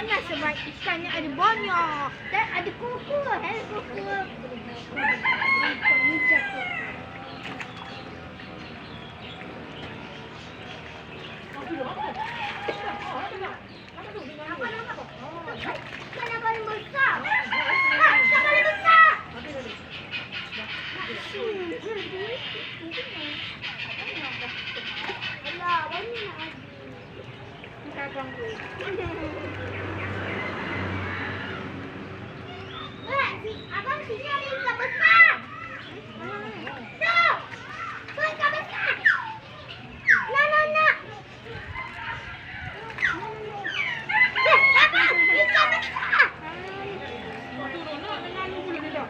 panas sebab ikannya ada banyak. Dan ada kuku. Kuku. Ni jatuh. Mana paling besar? Mana paling besar? Alah, banyak lagi. Abang tu. Abang sini